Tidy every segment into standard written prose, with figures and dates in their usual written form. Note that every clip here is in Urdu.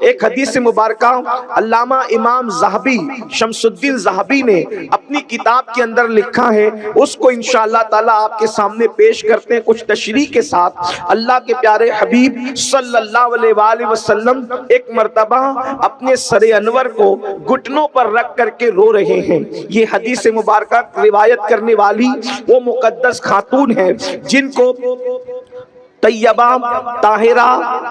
ایک حدیث مبارکہ علامہ امام ذہبی شمس الدین ذہبی نے اپنی کتاب کے اندر لکھا ہے، اس کو انشاءاللہ تعالی آپ کے سامنے پیش کرتے ہیں کچھ تشریح کے ساتھ۔ اللہ کے پیارے حبیب صلی اللہ علیہ وآلہ وسلم ایک مرتبہ اپنے سر انور کو گھٹنوں پر رکھ کر کے رو رہے ہیں۔ یہ حدیث مبارکہ روایت کرنے والی وہ مقدس خاتون ہے جن کو طیبہ، طاہرہ،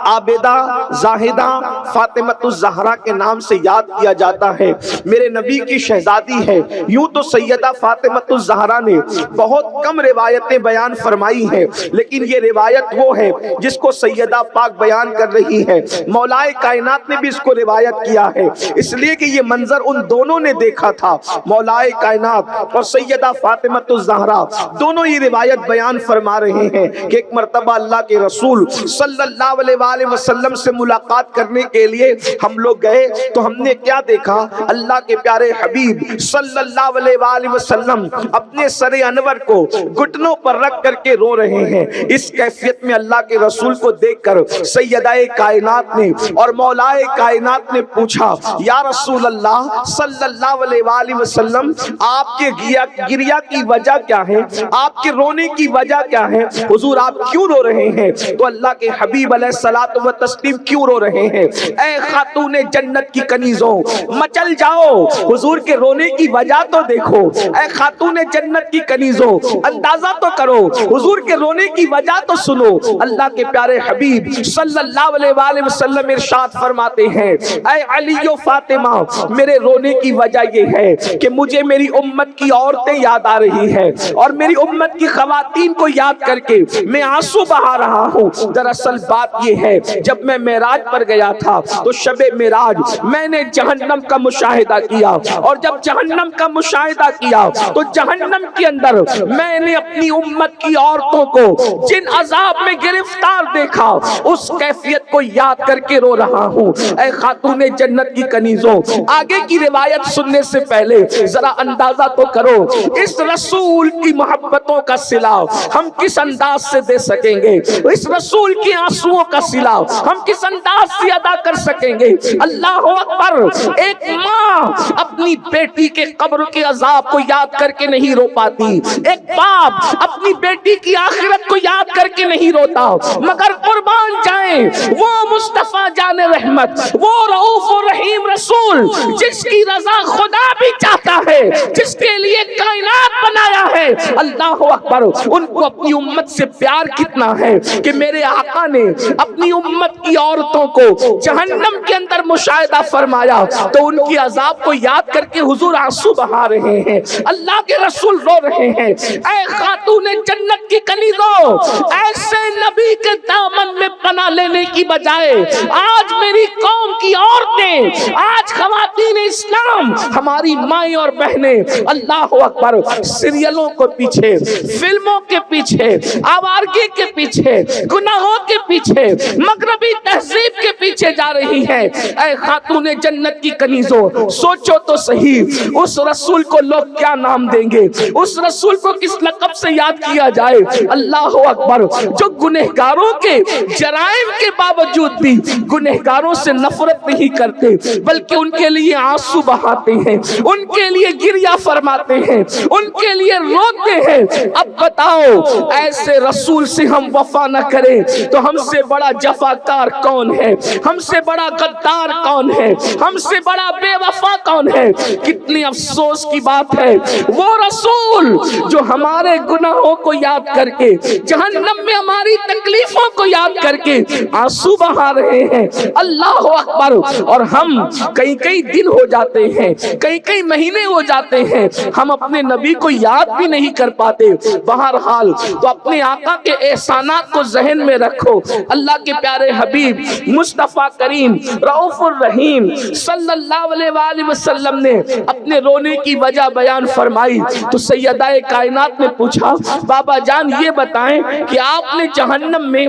عابدہ، زاہدہ، فاطمۃ الزہرا کے نام سے یاد کیا جاتا ہے۔ میرے نبی کی شہزادی ہے۔ یوں تو سیدہ فاطمۃ الزہرا نے بہت کم روایتیں بیان فرمائی ہیں، لیکن یہ روایت وہ ہے جس کو سیدہ پاک بیان کر رہی ہے۔ مولائے کائنات نے بھی اس کو روایت کیا ہے، اس لیے کہ یہ منظر ان دونوں نے دیکھا تھا۔ مولائے کائنات اور سیدہ فاطمۃ الزہرا دونوں یہ روایت بیان فرما رہے ہیں کہ ایک مرتبہ اللہ کے رسول صلی اللہ علیہ وآلہ وسلم سے ملاقات کرنے کے لیے ہم لوگ گئے تو ہم نے کیا دیکھا؟ اللہ کے پیارے حبیب صلی اللہ علیہ وآلہ وسلم اپنے سر انور کو گھٹنوں پر رکھ کر کے رو رہے ہیں۔ اس کیفیت میں اللہ کے رسول کو دیکھ کر سیدہ کائنات نے اور مولائے کائنات نے پوچھا، یا رسول اللہ صلی اللہ علیہ وآلہ وسلم، آپ کے گریہ کی وجہ کیا ہے؟ آپ کے رونے کی وجہ کیا ہے؟ حضور آپ کیوں رو رہے ہیں؟ تو اللہ کے حبیب علیہ الصلوۃ والتسلیم کیوں رو رہے ہیں؟ اے خاتون جنت کی کنیزوں، مچل جاؤ، حضور کے رونے کی وجہ تو دیکھو۔ اے خاتون جنت کی کنیزوں، اندازہ تو کرو، حضور کے رونے کی وجہ تو سنو۔ اللہ کے پیارے حبیب صلی اللہ علیہ وآلہ وسلم ارشاد فرماتے ہیں، اے علی و فاطمہ، میرے رونے کی وجہ یہ ہے کہ مجھے میری امت کی عورتیں یاد آ رہی ہیں اور میری امت کی خواتین کو یاد کر کے میں آنسو بہا رہا ہوں۔ دراصل بات یہ ہے، جب میں معراج پر گیا تھا تو شب معراج میں نے جہنم کا مشاہدہ کیا، اور جب جہنم کا مشاہدہ کیا تو جہنم کے اندر میں نے اپنی امت کی عورتوں کو جن عذاب میں گرفتار دیکھا، اس کیفیت کو یاد کر کے رو رہا ہوں۔ اے خاتون جنت کی کنیزوں، آگے کی روایت سننے سے پہلے ذرا اندازہ تو کرو اس رسول کی محبتوں کا صلہ ہم کس انداز سے دے سکیں گے، اس رسول کی آنسوؤں کا صلہ ہم کس انداز سے ادا کر سکیں گے۔ اللہ اکبر! ایک ماں اپنی بیٹی کے قبر کے عذاب کو یاد کر کے نہیں رو پاتی، ایک باپ اپنی بیٹی کی آخرت کو یاد کر کے نہیں روتا، مگر قربان جائیں وہ مصطفیٰ جان رحمت، وہ رؤوف و رحیم رسول جس کی رضا خدا بھی چاہتا ہے، جس کے لیے کائنات بنایا ہے۔ اللہ اکبر! ان کو اپنی امت سے پیار کتنا ہے کہ میرے آقا نے اپنی امت کی عورتوں کو جہنم کے اندر مشاہدہ فرمایا تو ان کی عذاب کو یاد کر کے حضور آنسو بہا رہے ہیں، اللہ کے رسول رو رہے ہیں۔ اے خاتون جنت کی کنیزوں، ایسے نبی کے دامن میں پناہ لینے کی بجائے آج میری قوم کی عورتیں، آج خواتین اسلام، ہماری مائیں اور بہنیں، اللہ اکبر، سیریلوں کو پیچھے، فلموں کے پیچھے، آوارگی کے پیچھے، گناہوں کے پیچھے، مغربی تہذیب کے پیچھے جا رہی ہے۔ اے خاتون جنت کی کنیزوں، سوچو تو صحیح، اس رسول کو لوگ کیا نام دیں گے، اس رسول کو کس لقب سے یاد کیا جائے؟ اللہ اکبر! جو گنہگاروں کے جرائم کے باوجود بھی گنہگاروں سے نفرت نہیں کرتے بلکہ ان کے لیے آنسو بہاتے ہیں، ان کے لیے گریہ فرماتے ہیں، ان کے لیے روتے ہیں۔ اب بتاؤ، ایسے رسول سے ہم وفا نہ کریں تو ہم سے بڑا جفاکار کون ہے؟ ہم سے بڑا غدار کون ہے؟ ہم سے بڑا بے وفا کون ہے؟ کتنی افسوس کی بات ہے، وہ رسول جو ہمارے گناہوں کو یاد کر کے، جہنم میں ہماری تکلیفوں کو یاد کر کے آنسو بہا رہے ہیں۔ اللہ اکبر! اور ہم کئی دن ہو جاتے ہیں، کئی مہینے ہو جاتے ہیں، ہم اپنے نبی کو یاد بھی نہیں کر پاتے۔ بہرحال تو اپنے آقا کے احسانات کو ذہن میں رکھو۔ اللہ کے پیارے حبیب مصطفیٰ کریم رؤوف الرحیم صلی اللہ علیہ وآلہ وسلم نے اپنے رونے کی وجہ بیان فرمائی تو سیدہ کائنات نے پوچھا، بابا جان یہ بتائیں کہ آپ نے جہنم میں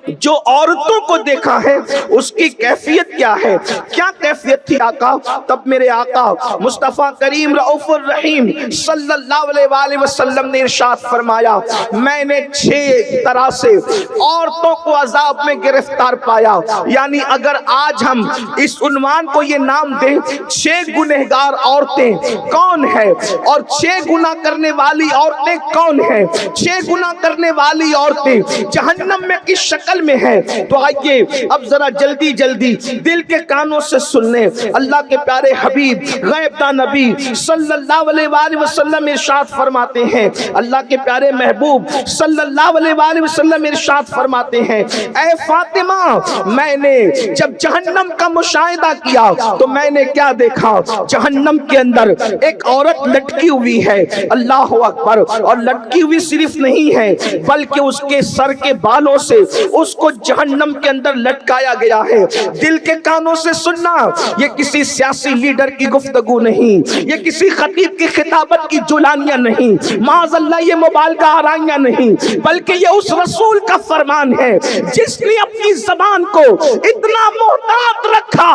جو عورتوں کو دیکھا ہے اس کی کیفیت کیا ہے. کیا کیفیت تھی آقا؟ تب میرے آقا مصطفیٰ کریم رؤوف الرحیم صلی اللہ علیہ وآلہ وسلم نے ارشاد فرمایا میں نے 6 طرح سے عورتوں کو عذاب میں گرفتار پایا. یعنی اگر آج ہم اس عنوان کو یہ نام دیں 6 گنہگار عورتیں کون ہیں اور 6 گناہ کرنے والی عورتیں کون ہیں، 6 گناہ کرنے والی عورتیں جہنم میں کس شکل میں ہیں، تو آئیے اب ذرا جلدی جلدی دل کے کانوں سے سن لیں. اللہ کے پیارے حبیب غیب داں نبی صلی اللہ علیہ وآلہ وسلم ارشاد فرماتے ہیں، اللہ کے پیارے محبوب صلی اللہ علیہ وآلہ وسلم ارشاد فرماتے ہیں اے فاطمہ میں نے جب جہنم کا مشاہدہ کیا تو میں نے کیا دیکھا، جہنم کے اندر ایک عورت لٹکی ہوئی ہے. اللہ اکبر. اور لٹکی ہوئی صرف نہیں ہے بلکہ اس کے سر کے بالوں سے اس کو جہنم کے اندر لٹکایا گیا ہے. دل کے کانوں سے سننا، یہ کسی سیاسی لیڈر کی گفتگو نہیں، یہ کسی خطیب کی خطابت کی جولانیاں نہیں، معاذ اللہ یہ مبالغہ آرائیاں نہیں، بلکہ یہ اس رسول کا فرمان ہے جس نے اپنی زبان کو اتنا محتاط رکھا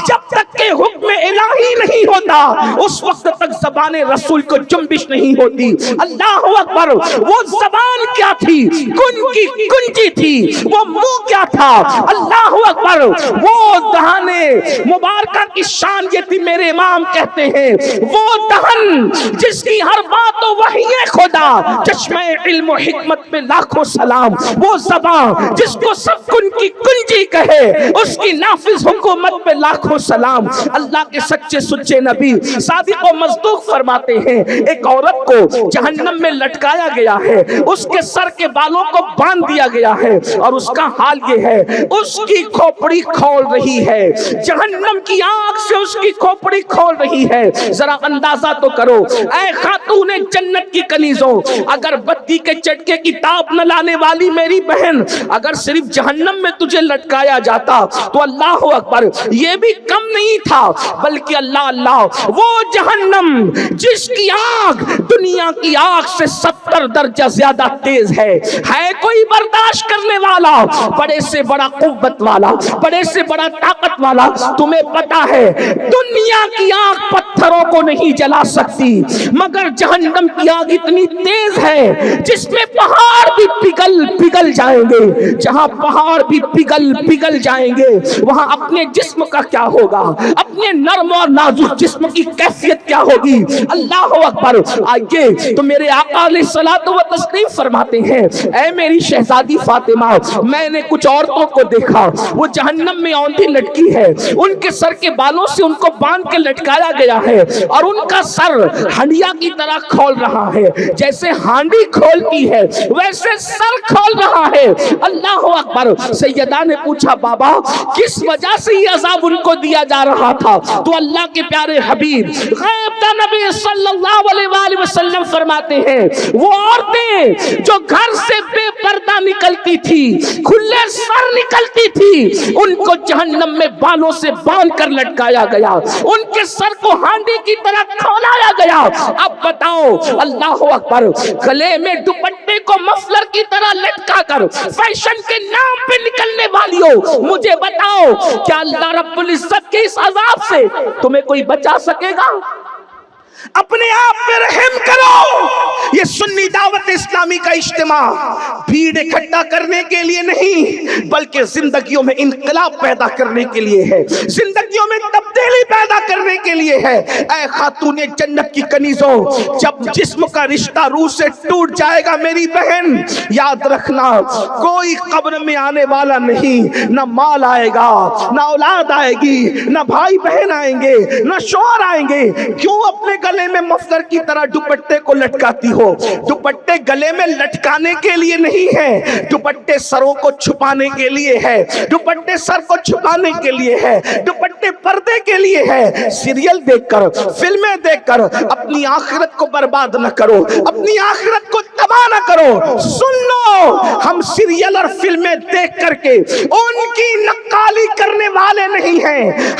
جب تک کہ حکم الہی نہیں ہوتا اس وقت تک زبان رسول کو جنبش نہیں ہوتی. اللہ اکبر. وہ زبان کیا تھی؟ کنجی تھی. وہ منہ کیا تھا؟ اللہ اکبر. وہ دہانے مبارکہ کی شان یہ تھی، میرے امام کہتے ہیں وہ دہن جس کی ہر بات و وحی خدا، چشمہ علم و حکمت پہ لاکھوں سلام. وہ زبان جس کو سب کن کی کنجی کہے، اس کی نافذ حکومت پہ لاکھوں سلام. اللہ کے سچے سچے نبی صادق و مصدوق فرماتے ہیں ایک عورت کو جہنم میں لٹکایا گیا ہے، اس کے سر کے بالوں کو باندھ دیا گیا ہے اور اس کا حال یہ ہے اس کی کھوپڑی کھول رہی ہے، جہنم کی آگ سے اس کی کھوپڑی کھول رہی ہے. ذرا اندازہ تو کرو اے خاتون جنت کی کنیزوں، اگر بتی کے چٹکے کی تاب نہ لانے والی میری بہن، اگر صرف جہنم میں تجھے لٹکایا جاتا تو اللہ اکبر یہ بھی کم نہیں تھا، بلکہ اللہ اللہ وہ جہنم جس کی آگ دنیا کی آگ سے 70 درجہ زیادہ تیز ہے کوئی برداشت کرنے والا، بڑے سے بڑا قوت والا، بڑے سے بڑا طاقت والا؟ تمہیں پتا ہے دنیا کی آگ پتھروں کو نہیں جلا سکتی، مگر جہنم کی آگ اتنی تیز ہے جس میں پہاڑ بھی پگھل جائیں گے. جہاں پہاڑ بھی پگھل جائیں گے وہاں اپنے جسم کا کیا ہوگا، اپنے نرم اور نازک جسم کی کیفیت کیا ہوگی. اللہ اکبر. آئیے تو میرے آقا علیہ الصلوۃ والتسلیم فرماتے ہیں اے میری شہزادی فاطمہ میں نے کچھ عورتوں کو دیکھا وہ جہنم میں اوندھی لٹکی ہے، ان کے سر کے بالوں سے ان کو باندھ کے لٹکایا گیا ہے اور ان کا سر ہنڈیا کی طرح کھول رہا ہے، جیسے ہانڈی کھولتی ہے ویسے سر کھول رہا ہے. اللہ اکبر. سیدہ نے پوچھا بابا کس وجہ سے یہ عذاب ان کو دیا جا رہا تھا؟ تو اللہ کے پیارے حبیب غیب داں نبی صلی اللہ علیہ وآلہ وسلم فرماتے ہیں وہ عورتیں جو گھر سے بے پردہ نکلتی تھی، کھلے سر نکلتی تھی، ان کو جہنم میں بالوں سے باندھ کر لٹکایا گیا، ان کے سر کو ہانڈی کی طرح کھولایا گیا. اب بتاؤ اللہ اکبر، گلے میں دوپٹے کو مفلر کی طرح لٹکا کر فیشن کے نام پہ نکلنے والیوں، مجھے بتاؤ کیا اللہ رب العزت کے اس عذاب سے تمہیں کوئی بچا سکے گا؟ اپنے آپ پہ رحم کرو. یہ سنی دعوت اسلامی کا اجتماع بھیڑ اکٹھا کرنے کے لیے نہیں بلکہ زندگیوں میں انقلاب پیدا کرنے کے لیے ہے، زندگیوں میں تبدیلی پیدا کرنے کے لیے ہے. اے خاتون جنت کی کنیزوں، جب جسم کا رشتہ روح سے ٹوٹ جائے گا میری بہن، یاد رکھنا کوئی قبر میں آنے والا نہیں، نہ مال آئے گا، نہ اولاد آئے گی، نہ بھائی بہن آئیں گے، نہ شوہر آئیں گے. کیوں اپنے گلے میں مفلر کی طرح دوپٹے کو لٹکاتی ہو؟ دوپٹے گلے میں لٹکانے کے لیے نہیں ہے، دوپٹے سروں کو چھپانے کے لیے ہے، دوپٹے سر کو چھپانے کے لیے ہے، دوپٹے پردے کے لیے ہے. سیریل دیکھ کر، فلمیں دیکھ کر اپنی آخرت کو برباد نہ کرو، اپنی آخرت کو تباہ نہ کرو. سن لو، ہم سیریل اور فلمیں دیکھ کر کے ان کی نقالی کرنے والے نہیں ہیں،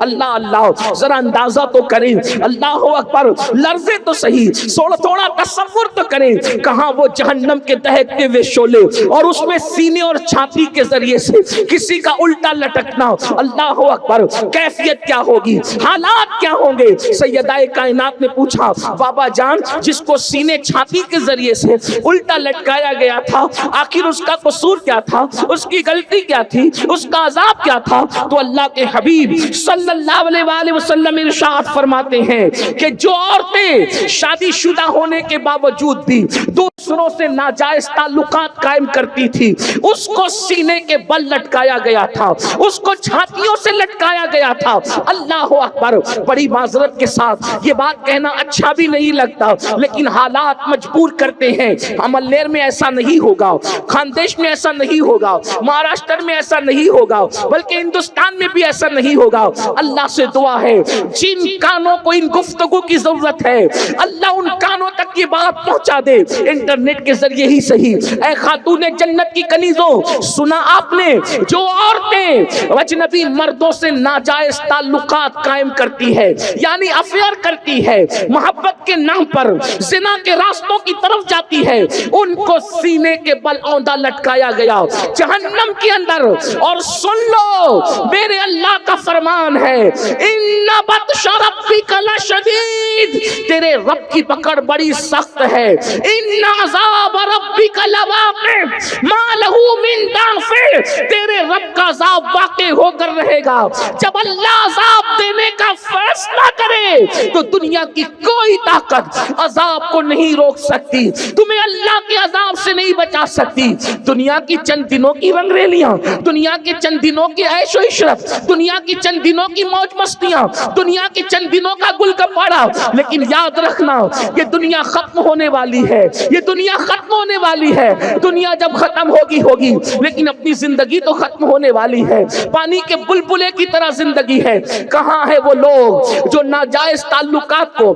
اللہ اللہ ذرا اندازہ تو کریں، اللہ اکبر، لرزے تو صحیح، تھوڑا تصور تو کریں، کہاں وہ جہنم کے دہکتے ہوئے شعلے اور اس میں سینے اور چھاتی کے ذریعے سے کسی کا الٹا لٹکنا، اللہ اکبر، کیفیت کیا ہوگی، حالات کیا ہوں گے۔ سیدہ کائنات نے پوچھا بابا جان جس کو سینے چھاتی کے ذریعے سے الٹا لٹکایا گیا تھا آخر اس کا قصور کیا تھا، اس کی غلطی کیا تھی، اس کا عذاب کیا تھا؟ تو اللہ کے حبیب صلی اللہ علیہ وآلہ وسلم ارشاد فرماتے ہیں کہ جو عورتیں شادی شدہ ہونے کے باوجود بھی دوسروں سے ناجائز تعلقات قائم کرتی تھی اس کو سینے کے بل لٹکایا گیا تھا، اس کو چھاتیوں سے لٹکایا گیا تھا۔ اللہ اکبر، بڑی معذرت کے ساتھ یہ بات کہنا اچھا بھی نہیں لگتا لیکن حالات مجبور کرتے ہیں۔ املیر میں ایسا نہیں ہوگا، خاندیش میں ایسا نہیں ہوگا، مہاراشٹر میں ایسا نہیں ہوگا، بلکہ ہندوستان میں بھی ایسا نہیں ہوگا۔ اللہ سے دعا ہے جن کانوں کو ان گفتگو کی ضرورت ہے اللہ ان کانوں تک یہ بات پہنچا دے، انٹرنیٹ کے ذریعے ہی صحیح۔ اے خاتون جنت کی کنیزوں، سنا آپ نے جو عورتیں اجنبی مردوں سے ناجائز تعلقات قائم کرتی ہے یعنی افیئر کرتی ہے، محبت کے نام پر زنا کے راستوں کی طرف جاتی ہے، ان کو سینے کے بل اوندا لٹکایا گیا جہنم کے اندر۔ اور سن لو میرے اللہ کا فرمان ہے ان بطش ربک لشدید، تیرے رب کی پکڑ بڑی سخت ہے۔ ان عذاب ربک لواقع ما لہ من دافع، تیرے رب کا عذاب واقع ہو کر رہے گا۔ جب اللہ عذاب دینے کا فیصلہ کرے تو دنیا کی کوئی طاقت عذاب کو نہیں روک سکتی، تمہیں اللہ کے عذاب سے نہیں بچا سکتی۔ دنیا کی چند دنوں کی رنگ ریلیاں، دنیا کے چند دنوں کی عیش و عشرت، دنیا کی چند دنوں کی موج مستیاں، دنیا کے چند دنوں کا گل گپاڑا، لیکن یاد رکھنا یہ دنیا ختم ہونے والی ہے، یہ دنیا ختم ہونے والی ہے۔ دنیا جب ختم ہوگی لیکن اپنی زندگی تو ختم ہونے والی ہے۔ پانی کے بلبلے کی طرح زندگی ہے۔ کہاں ہے وہ لوگ جو ناجائز تعلقات کو،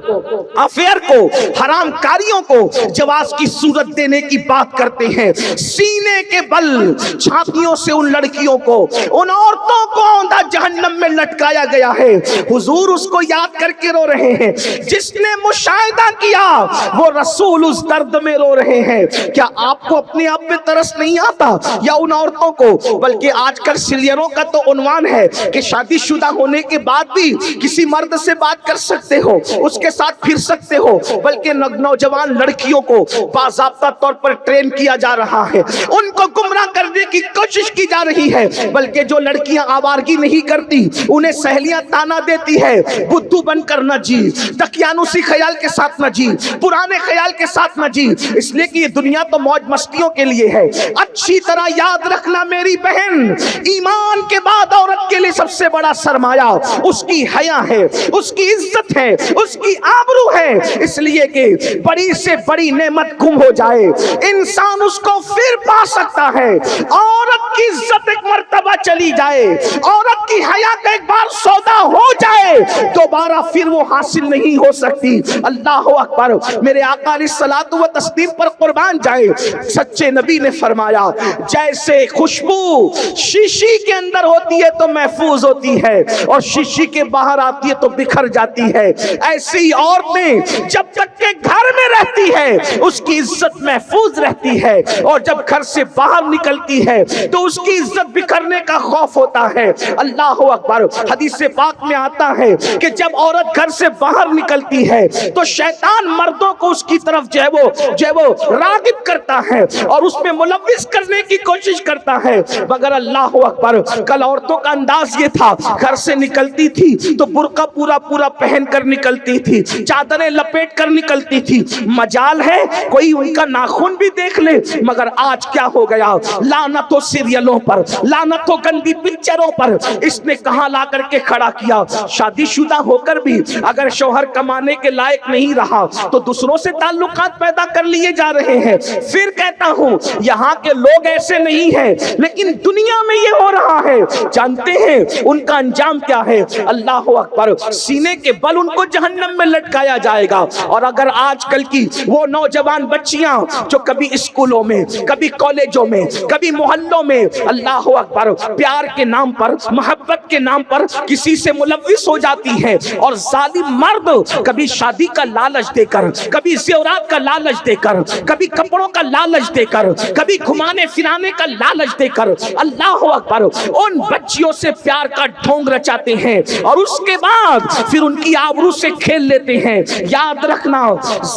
افیئر کو، حرام کاریوں کو جواز کی صورت دینے کی بات کرتے ہیں؟ سینے کے بل چھاتیوں سے ان لڑکیوں کو، ان عورتوں کو اوندا جہنم میں لٹکایا گیا ہے۔ حضور اس کو یاد کر کے رو رہے ہیں، جس نے مشاہدہ کیا وہ رسول اس درد میں رو رہے ہیں۔ کیا آپ کو اپنے آپ پہ ترس نہیں آتا یا ان عورتوں کو؟ بلکہ آج کل سیریلوں کا تو عنوان ہے کہ شادی شدہ ہونے کے بعد بھی کسی مرد سے بات کر سکتے ہو، اس کے ساتھ پھر سکتے ہو، بلکہ نوجوان لڑکیوں کو باضابطہ طور پر ٹرین کیا جا رہا ہے، ان کو گمراہ کرنے کی کوشش کی جا رہی ہے۔ بلکہ جو لڑکیاں آوارگی نہیں کرتی انہیں سہیلیاں تانا دیتی ہے بدھو بن کر نہ جی، دقیانوسی خیال کے ساتھ نہ جی، پرانے خیال کے ساتھ نہ جی، اس لیے کہ یہ دنیا تو موج مستیوں کے لیے ہے۔ اچھی طرح یاد رکھنا میری بہن، ایمان کے بعد عورت کے لیے سب سے بڑا سرمایہ اس کی حیا ہے، اس کی عزت ہے، اس کی آبرو ہے۔ اس لیے کہ بڑی سے بڑی نعمت گم ہو جائے انسان اس کو پھر پا سکتا ہے، عورت کی عزت ایک مرتبہ چلی جائے، عورت کی حیا کا ایک بار سودا ہو جائے دوبارہ پھر وہ حاصل نہیں ہو سکتی۔ اللہ اکبر، میرے آقا علیہ الصلوۃ والتسلیم پر قربان جائے، سچے نبی نے فرمایا جیسے خوشبو شیشی کے اندر ہوتی ہے تو محفوظ ہوتی ہے اور شیشی کے باہر آتی ہے تو بکھر جاتی ہے، ایسی عورتیں جب تک کہ گھر میں رہتی ہے اس کی عزت محفوظ رہتی ہے اور جب گھر سے باہر نکلتی ہے تو اس کی عزت بکھرنے کا خوف ہوتا ہے۔ اللہ اکبر، حدیث پاک میں آتا ہے کہ جب عورت گھر سے باہر نکلتی ہے تو شیطان مردوں کو اس کی طرف جو ہے وہ راغب کرتا ہے اور اس میں ملوث کرنے کی کوشش کرتا ہے، مگر اللہ اکبر کل عورتوں کا انداز یہ تھا، گھر سے نکلتی تھی تو برقع پورا پہن کر نکلتی تھی، چادریں لپیٹ کر نکلتی تھی، مجال ہے کوئی ان کا ناخن بھی دیکھ لے۔ مگر آج کیا ہو گیا، لعنت ہو سیریلوں پر، لعنت ہو گندی پکچروں پر، اس نے کہاں لا کر کے کھڑا کیا، شادی شادی شدہ ہو کر بھی اگر شوہر کمانے کے لائق نہیں رہا تو دوسروں سے تعلقات پیدا کر لیے جا رہے ہیں. پھر کہتا ہوں یہاں کے لوگ ایسے نہیں ہیں لیکن دنیا میں یہ ہو رہا ہے. جانتے ہیں ان کا انجام کیا ہے؟ اللہ اکبر، سینے کے بل ان کو جہنم میں لٹکایا جائے گا. اور اگر آج کل کی وہ نوجوان بچیاں جو کبھی اسکولوں میں، کبھی کالجوں میں، کبھی محلوں میں اللہ اکبر پیار کے نام پر، محبت کے نام پر کسی سے ملوث ہو جاتی ہے، اور ظالم مرد کبھی شادی کا لالچ دے کر، کبھی زیورات کا لالچ دے کر، کبھی کپڑوں کا لالچ دے کر، کبھی گھمانے پھرانے کا لالچ دے کر اللہ اکبر ان بچیوں سے پیار کا ڈھونگ رچاتے ہیں اور اس کے بعد پھر ان کی آبرو سے کھیل لیتے ہیں. یاد رکھنا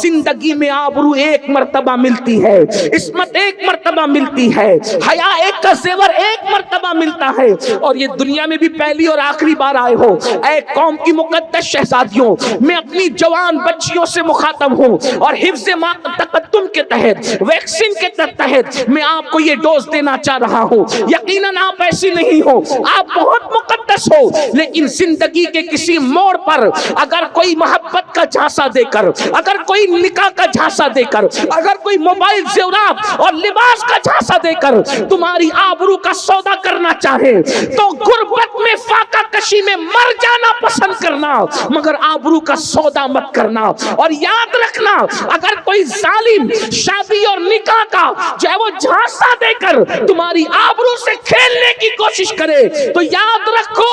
زندگی میں آبرو ایک مرتبہ ملتی ہے، عصمت ایک مرتبہ ملتی ہے، حیا ایک کا زیور ایک مرتبہ ملتا ہے، اور یہ دنیا میں بھی پہلی اور آخری بار آئے ہو. اے قوم کی مقدس شہزادیوں، میں اپنی جوان بچیوں سے مخاطب ہوں اور حفظ تقدم کے تحت، ویکسین کے تحت میں آپ کو یہ ڈوز دینا چاہ رہا ہوں. یقیناً آپ ایسی نہیں ہو، آپ بہت مقدس ہو، لیکن زندگی کے کسی موڑ پر اگر کوئی محبت کا جھانسا دے کر، اگر کوئی نکاح کا جھانسا دے کر، اگر کوئی موبائل زیورات اور لباس کا جھانسا دے کر تمہاری آبرو کا سودا کرنا چاہے تو غربت میں، فاقہ کشی میں مر جانا پسند کرنا، مگر آبرو کا سودا مت کرنا. اور یاد رکھنا اگر کوئی ظالم شادی اور نکاح کا جو ہے وہ جھانسا دے کر تمہاری آبرو سے کھیلنے کی کوشش کرے تو یاد رکھو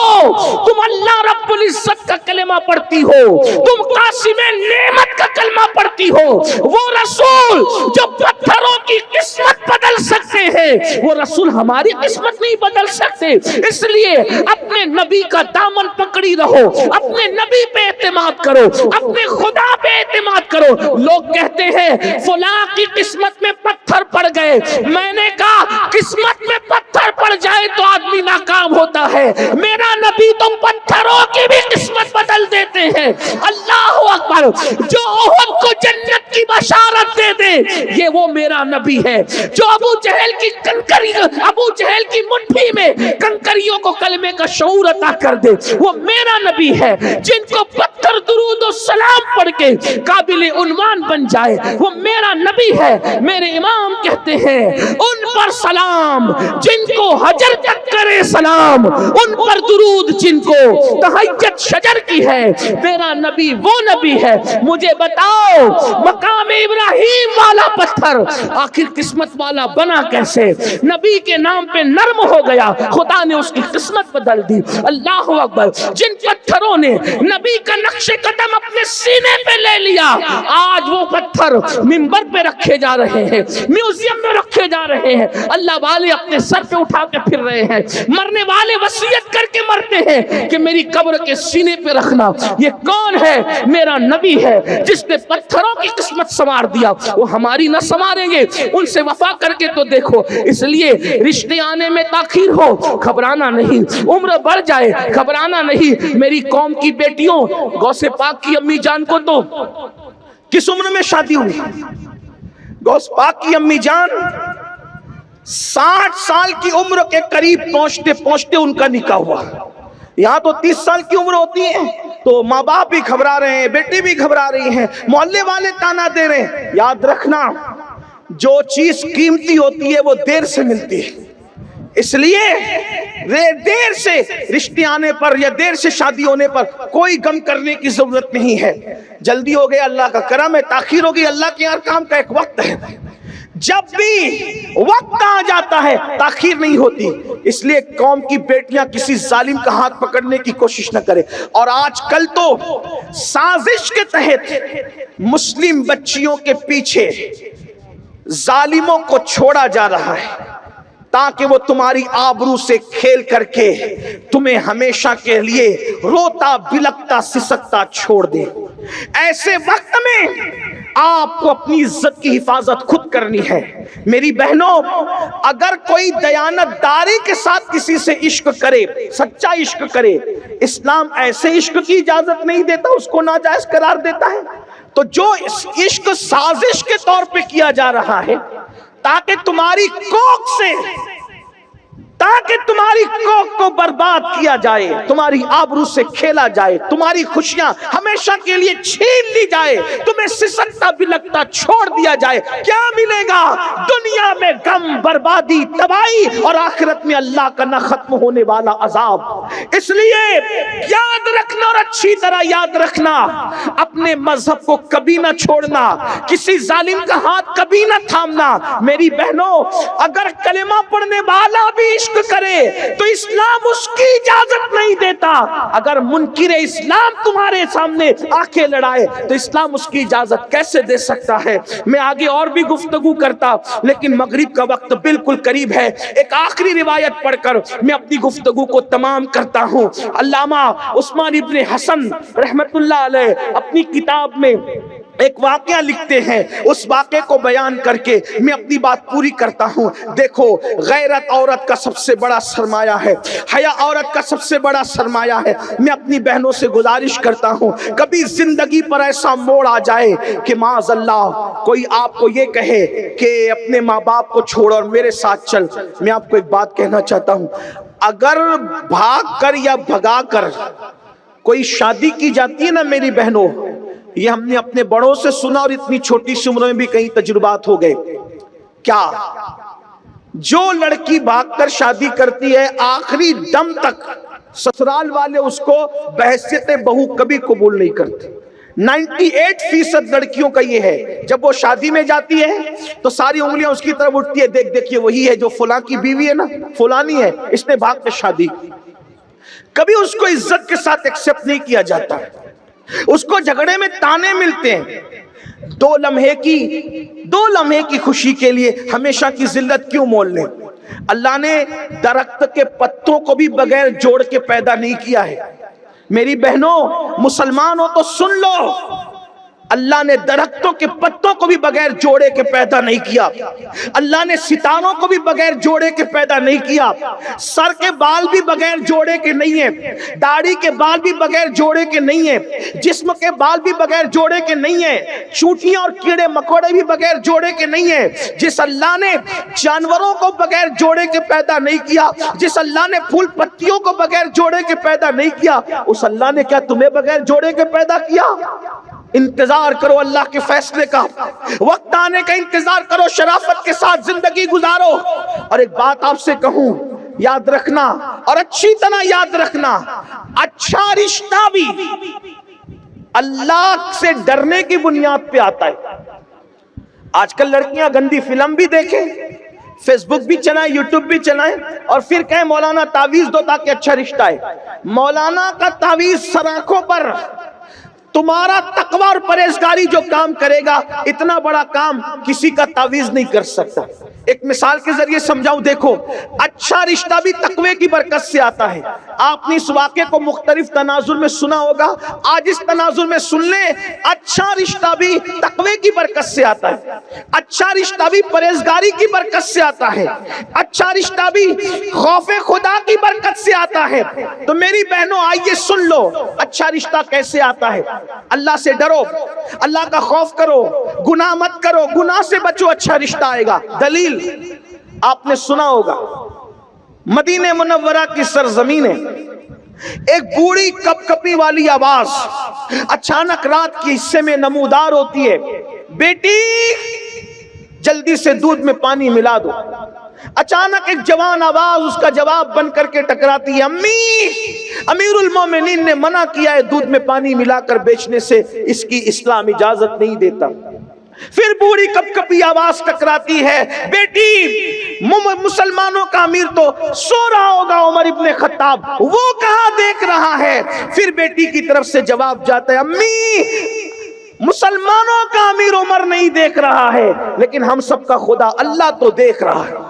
تم اللہ رب العزت کا کلمہ پڑھتی ہو، تم قاسم نعمت کا کلمہ پڑھتی ہو. وہ رسول جو پتھروں کی قسمت بدل سکتے ہیں، وہ رسول ہماری قسمت نہیں بدل سکتے. اس لیے اپنے نبی کا دامن پکڑی رہو، اپنے نبی پہ اعتماد کرو، اپنے خدا پہ اعتماد کرو. لوگ کہتے ہیں فلاں کی قسمت میں پتھر پڑ گئے، میں نے کہا قسمت میں پتھر پڑ جائے تو آدمی ناکام ہوتا ہے، میرا نبی تو پتھروں کی بھی قسمت بدل دیتے ہیں. اللہ اکبر، جو احد کو جنت کی بشارت دے دے یہ وہ میرا نبی ہے. جو ابو جہل کی کنکری، ابو جہل کی مٹھی میں کنکریوں کو کلمے کا شعور عطا کر دے وہ میرا نبی ہے. جن کو پتھر درود و سلام پڑھ کے قابل عنوان بن جائے وہ میرا نبی ہے. میرے امام کہتے ہیں ان پر سلام جن کو حجر تک کرے سلام، ان پر درود جن کو تہجد شجر کی ہے. میرا نبی وہ نبی ہے. مجھے بتاؤ مقام ابراہیم والا پتھر آخر قسمت والا بنا کیسے؟ نبی کے نام پہ نرم ہو گیا، خدا نے اس کی قسمت بدل دی. اللہ اکبر، جن پتھروں نے نبی کا نقش قدم اپنے سینے پہ لے لیا آج وہ پتھر منبر پہ رکھے جا رہے ہیں، میوزیم میں رکھے جا رہے ہیں. اللہ والے اپنے سر پہ اٹھا کے پھر رہے ہیں، مرنے والے وصیت کر کے مرتے ہیں کہ میری قبر کے سینے پہ رکھنا. یہ کون ہے؟ میرا نبی ہے جس نے پتھروں کی قسمت سنوار دیا. وہ ہماری نہ سنواریں گے، ان سے وفا کر کے تو دیکھو. اس لیے رشتے آنے میں تاخیر ہو گھبرانا نہیں، عمر بڑھ جائے گھبرانا نہیں. میری قوم کی بیٹیوں، غوث پاک کی امی جان کو تو کس عمر میں شادی ہوئی؟ غوث پاک کی امی جان 60 سال کی عمر کے قریب پہنچتے پہنچتے ان کا نکاح ہوا. یہاں تو 30 سال کی عمر ہوتی ہے تو ماں باپ بھی گھبرا رہے ہیں، بیٹی بھی گھبرا رہی ہیں، محلے والے تانا دے رہے ہیں. یاد رکھنا جو چیز قیمتی ہوتی ہے وہ دیر سے ملتی ہے. اس لیے دیر سے رشتے آنے پر یا دیر سے شادی ہونے پر کوئی غم کرنے کی ضرورت نہیں ہے. جلدی ہو گیا اللہ کا کرم ہے، تاخیر ہوگی اللہ کے ہر کام کا ایک وقت ہے. جب بھی وقت آ جاتا ہے تاخیر نہیں ہوتی. اس لیے قوم کی بیٹیاں کسی ظالم کا ہاتھ پکڑنے کی کوشش نہ کرے. اور آج کل تو سازش کے تحت مسلم بچیوں کے پیچھے ظالموں کو چھوڑا جا رہا ہے تاکہ وہ تمہاری آبرو سے کھیل کر کے تمہیں ہمیشہ کے لیے روتا بلکتا سسکتا چھوڑ دے. ایسے وقت میں آپ کو اپنی عزت کی حفاظت خود کرنی ہے. میری بہنوں، اگر کوئی دیانت داری کے ساتھ کسی سے عشق کرے، سچا عشق کرے، اسلام ایسے عشق کی اجازت نہیں دیتا، اس کو ناجائز قرار دیتا ہے. تو جو عشق سازش کے طور پہ کیا جا رہا ہے تاکہ تمہاری کوکھ سے تاکہ تمہاری کوکھ کو برباد کیا جائے، تمہاری آبرو سے کھیلا جائے، تمہاری خوشیاں ہمیشہ کے لیے چھین لی جائے، تمہیں سسکتا بلکتا چھوڑ دیا جائے، کیا ملے گا؟ دنیا میں غم، بربادی، تباہی، اور آخرت میں اللہ کا نہ ختم ہونے والا عذاب۔ اس لیے یاد رکھنا، اور اچھی طرح یاد رکھنا، اپنے مذہب کو کبھی نہ چھوڑنا، کسی ظالم کا ہاتھ کبھی نہ تھامنا۔ میری بہنوں، اگر کلمہ پڑھنے والا بھی عشق کرے تو اسلام اس کی اجازت نہیں دیتا۔ اگر منکر اسلام تمہارے سامنے آنکھیں لڑائے تو اسلام اس کی اجازت کیسے دے سکتا ہے؟ میں آگے اور بھی گفتگو کرتا، لیکن مغرب کا وقت بالکل قریب ہے۔ ایک آخری روایت پڑھ کر میں اپنی گفتگو کو تمام کرتا ہوں۔ علامہ عثمان ابن حسن رحمت اللہ علیہ اپنی کتاب میں ایک واقعہ لکھتے ہیں، اس واقعے کو بیان کر کے میں اپنی بات پوری کرتا ہوں۔ دیکھو، غیرت عورت کا سب سے بڑا سرمایہ ہے، حیا عورت کا سب سے بڑا سرمایہ ہے۔ میں اپنی بہنوں سے گزارش کرتا ہوں، کبھی زندگی پر ایسا موڑ آ جائے کہ معاذ اللہ کوئی آپ کو یہ کہے کہ اپنے ماں باپ کو چھوڑ اور میرے ساتھ چل، میں آپ کو ایک بات کہنا چاہتا ہوں، اگر بھاگ کر یا بھگا کر کوئی شادی کی جاتی ہے نا میری بہنوں، یہ ہم نے اپنے بڑوں سے سنا، اور اتنی چھوٹی سی عمر میں بھی کئی تجربات ہو گئے۔ کیا جو لڑکی بھاگ کر شادی کرتی ہے، آخری دم تک سسرال والے اس کو بحیثیت بہو کبھی قبول نہیں کرتے۔ 98% لڑکیوں کا یہ ہے، جب وہ شادی میں جاتی ہے تو ساری انگلیاں اس کی طرف اٹھتی ہے، دیکھ دیکھیے وہی ہے جو فلاں کی بیوی ہے نا، فلانی ہے، اس نے بھاگ کر شادی کی۔ کبھی اس کو عزت کے ساتھ ایکسپٹ نہیں کیا جاتا، اس کو جھگڑے میں تانے ملتے ہیں۔ دو لمحے کی خوشی کے لیے ہمیشہ کی ذلت کیوں مول لیں؟ اللہ نے درخت کے پتوں کو بھی بغیر جوڑ کے پیدا نہیں کیا ہے۔ میری بہنوں، مسلمان ہو تو سن لو، اللہ نے درختوں کے پتوں کو بھی بغیر جوڑے کے پیدا نہیں کیا، اللہ نے ستاروں کو بھی بغیر جوڑے کے پیدا نہیں کیا، سر کے بال بھی بغیر جوڑے کے نہیں ہیں، داڑھی کے بال بھی بغیر جوڑے کے نہیں ہیں، جسم کے بال بھی بغیر جوڑے کے نہیں ہیں، چونٹیاں اور کیڑے مکوڑے بھی بغیر جوڑے کے نہیں ہیں۔ جس اللہ نے جانوروں کو بغیر جوڑے کے پیدا نہیں کیا، جس اللہ نے پھول پتیوں کو بغیر جوڑے کے پیدا نہیں کیا، اس اللہ نے کیا تمہیں بغیر جوڑے کے پیدا کیا؟ انتظار کرو اللہ کے فیصلے کا، وقت آنے کا انتظار کرو، شرافت کے ساتھ زندگی گزارو۔ اور ایک بات آپ سے کہوں، یاد رکھنا، اور اچھی طرح یاد رکھنا، اچھا رشتہ بھی اللہ سے ڈرنے کی بنیاد پہ آتا ہے۔ آج کل لڑکیاں گندی فلم بھی دیکھیں، فیس بک بھی چلائیں، یوٹیوب بھی چلائیں، اور پھر کہیں مولانا تعویذ دو تاکہ اچھا رشتہ ہے۔ مولانا کا تعویذ سر آنکھوں پر، تمہارا تقوی اور پرہیزگاری جو کام کرے گا، اتنا بڑا کام کسی کا تعویذ نہیں کر سکتا۔ ایک مثال کے ذریعے سمجھاؤں، دیکھو، اچھا رشتہ بھی تقوی کی برکت سے آتا ہے۔ آپ نے اس واقعے کو مختلف تناظر میں سنا ہوگا، آج اس تناظر میں سن لیں، اچھا رشتہ بھی تقوی کی برکت سے آتا ہے، اچھا رشتہ بھی پرہیزگاری کی برکت سے آتا ہے، اچھا رشتہ بھی خوف خدا کی برکت سے آتا ہے۔ تو میری بہنوں آئیے سن لو، اچھا رشتہ کیسے آتا ہے۔ اللہ سے ڈرو، اللہ کا خوف کرو، گناہ مت کرو، گناہ سے بچو، اچھا رشتہ آئے گا۔ دلیل آپ نے سنا ہوگا، مدینہ منورہ کی سرزمین ہے، ایک بوڑھی کپ کپی والی آواز اچانک رات کے حصے میں نمودار ہوتی ہے، بیٹی جلدی سے دودھ میں پانی ملا دو۔ اچانک ایک جوان آواز اس کا جواب بن کر کے ٹکراتی ہے، امی، امیر المومنین نے منع کیا ہے دودھ میں پانی ملا کر بیچنے سے، اس کی اسلام اجازت نہیں دیتا۔ پھر بوڑھی کپ کپی آواز ٹکراتی ہے، بیٹی مسلمانوں کا امیر تو سو رہا ہوگا، عمر ابن خطاب، وہ کہاں دیکھ رہا ہے؟ پھر بیٹی کی طرف سے جواب جاتا ہے، امی، مسلمانوں کا امیر عمر نہیں دیکھ رہا ہے، لیکن ہم سب کا خدا اللہ تو دیکھ رہا ہے۔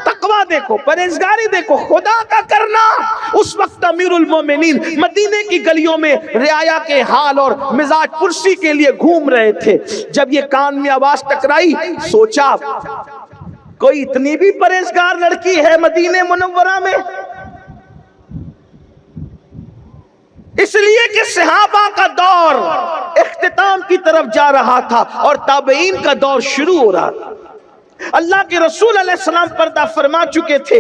تقوی دیکھو، پرہیزگاری دیکھو، خدا کا کرنا۔ اس وقت امیر المومنین مدینے کی گلیوں میں رعایا کے حال اور مزاج پرسی کے لیے گھوم رہے تھے۔ جب یہ کان میں آواز ٹکرائی، سوچا کوئی اتنی بھی پرہیزگار لڑکی ہے مدینے منورہ میں؟ اس لیے کہ صحابہ کا دور اختتام کی طرف جا رہا تھا اور تابعین کا دور شروع ہو رہا تھا۔ اللہ کے رسول علیہ السلام پردہ فرما چکے تھے،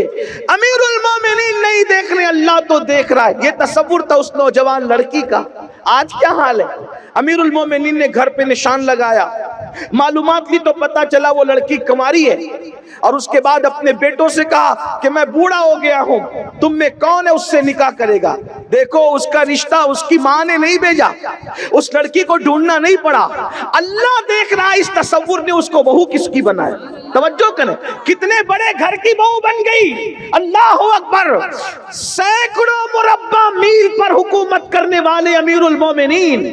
امیر المومنین نہیں دیکھ رہے، اللہ تو دیکھ رہا ہے۔ یہ تصور تھا اس نوجوان لڑکی کا۔ آج کیا حال ہے؟ امیر المومنین نے گھر پہ نشان لگایا، معلومات لی تو پتا چلا وہ لڑکی کنواری ہے، اور اس کے بعد اپنے بیٹوں سے کہا کہ میں بوڑھا ہو گیا ہوں، تم میں کون ہے اس سے نکاح کرے گا؟ دیکھو اس کا رشتہ اس کی ماں نے نہیں بھیجا، اس لڑکی کو ڈھونڈنا نہیں پڑا، اللہ دیکھ رہا۔ اس تصور نے اس کو بہو کس کی بنایا؟ توجہ کریں، کتنے بڑے گھر کی بہو بن گئی، اللہ اکبر۔ سینکڑوں مربع میل پر حکومت کرنے والے امیر المومنین،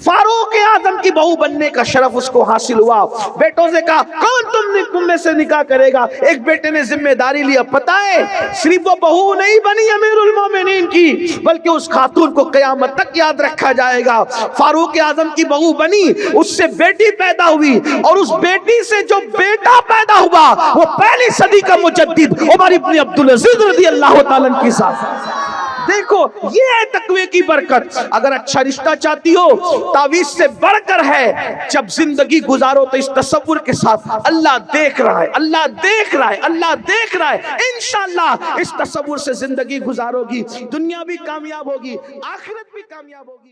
فاروق اعظم کی بہو بننے کا شرف اس کو حاصل ہوا۔ بیٹوں سے کہا کون تم میں سے نکاح کرے گا؟ ایک بیٹے نے ذمہ داری لیا، پتہ ہے صرف وہ بہو نہیں بنی امیر المومنین کی، بلکہ اس خاتون کو قیامت تک یاد رکھا جائے گا۔ فاروق اعظم کی بہو بنی، اس سے بیٹی پیدا ہوئی، اور اس بیٹی سے جو بیٹا پیدا ہوا وہ پہلی صدی کا مجدد عمر ابن عبدالعزیز رضی اللہ تعالیٰ عنہ کی ذات۔ دیکھو یہ ہے تقوی کی برکت۔ اگر اچھا رشتہ چاہتی ہو، تعویذ سے بڑھ کر ہے، جب زندگی گزارو تو اس تصور کے ساتھ اللہ دیکھ رہا ہے، اللہ دیکھ رہا ہے، اللہ دیکھ رہا ہے، انشاءاللہ اس تصور سے زندگی گزارو گی، دنیا بھی کامیاب ہوگی، آخرت بھی کامیاب ہوگی۔